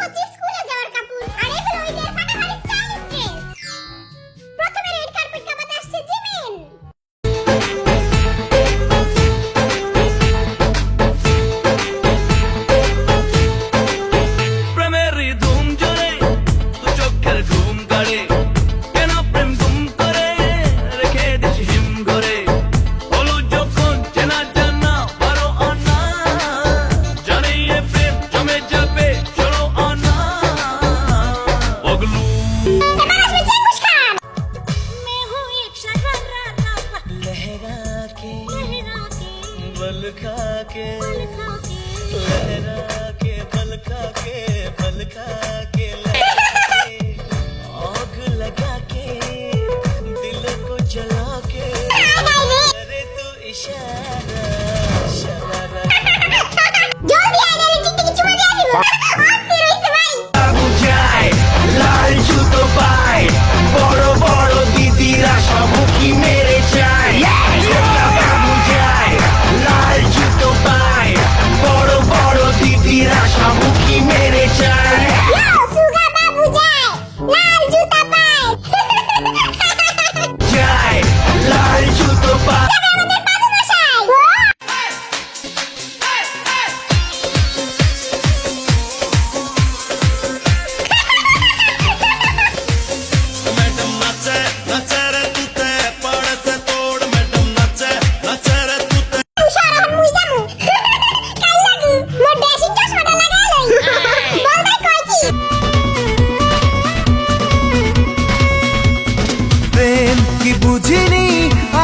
হচ্ছে স্কুলে যাওয়ার কাপড় আর এগুলো ওই যে ফাটাফাটি স্টাইলিশ ড্রেস। প্রথমে রেড কার্পেট কাঁপাতে আসছে জিমিন। প্রেমের ধুম জোরে দু চোখের ঘুম কাড়ে কেন প্রেম গুম করে রেখে দিস হিম ঘরে হলো যখন চেনা জানা বারো আনা জানে এ প্রেম জমে যাবে চলো আনা পগলু এবার আসবে চেঙ্গুস খান। मैं हूँ एक शरारा लहरा के लहरा के बल खा के लहरा के लहरा के बल खा के बल खा के आग लगा के दिल को जला के करे तू इशारा शरारा জলদি আয় নালে টিকটিকি চুমা দিয়ে দিব। অস্থির হইছে ভাই। বুঝায় লাল জুতো পায় বড় বড় দিদিরা সম্মুখী মেরে যায় বুঝায় লাল জুতো পায় বড় বড় দিদিরা সম্মুখী মেরে যায় ইয়ো সুগা বাবু যায় লাল জুতা পায়। যায় লাল জুতো পায় আমাদের বাবু মশাই। मैडम नाचे नाचे रे तूते पड़ से तोड़ मैडम नाचे रे तूते তুষার মুই যামু। কাল লাগু মোর ড্রেসিং চশমাটা লাগাই লই। বল ভাই কইছি। প্রেম কি বুঝিনি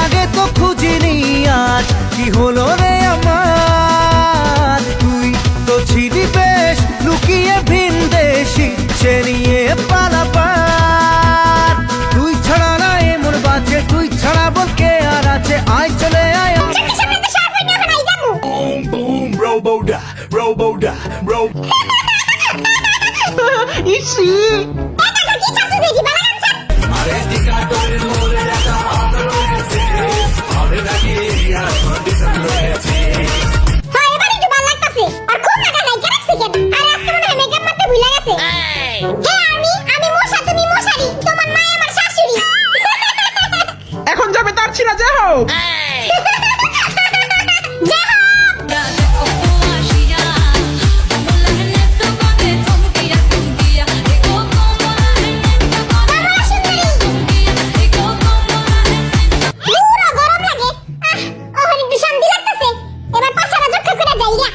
আগে তো খুঁজিনি আজ কি হলো রে আমার তুই তো ছিলি বেশ লুকিয়ে ভিন দেশি সে নিয়ে পালাপার তুই ছাড়া না এমন বাজে তুই ছাড়া বল কে আর আছে আয় চলে আয় চোখের সামনে তো সব হইনা হনাই যামু। boom boom roboda roboda rob EC এটা তো কি চাচ্ছ দেখি বালা গান ছাড়। अरे टिका डोरे मोरे राजा হ্যাঁ এবার একটু ভালো লাগতাছে। আর খুব লাগা নাই কেন রাখছে কেন? আরে আজকে মনে হয় মেকআপ মারতে ভুলে গেছে। হে আমি মশা তুমি মশারি তোমার মা আমার শাশুড়ি। এখন যাবে তার ছিনা যা হোক জয় হোক। বাবা সুন্দরী। পুরো গরম লাগে। ওখানে একটু শান্তি লাগতেছে। এবার পাছাটা জটকা করে যাই গা।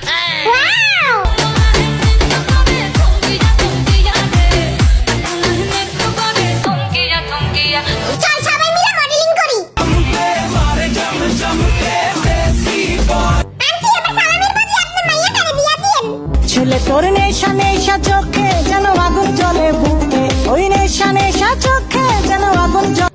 ওয়াও! চল সবাই মিলে মডেলিং করি। আন্টি এবার সালামের বদলে আপনার মাইয়াটারে দিয়া দিয়েন। ছেলে তোর নেশা নেশা চোখে যেন আগুন জ্বলে বুকে ওই নেশা নেশা চোখে যেন আগুন জ্বলে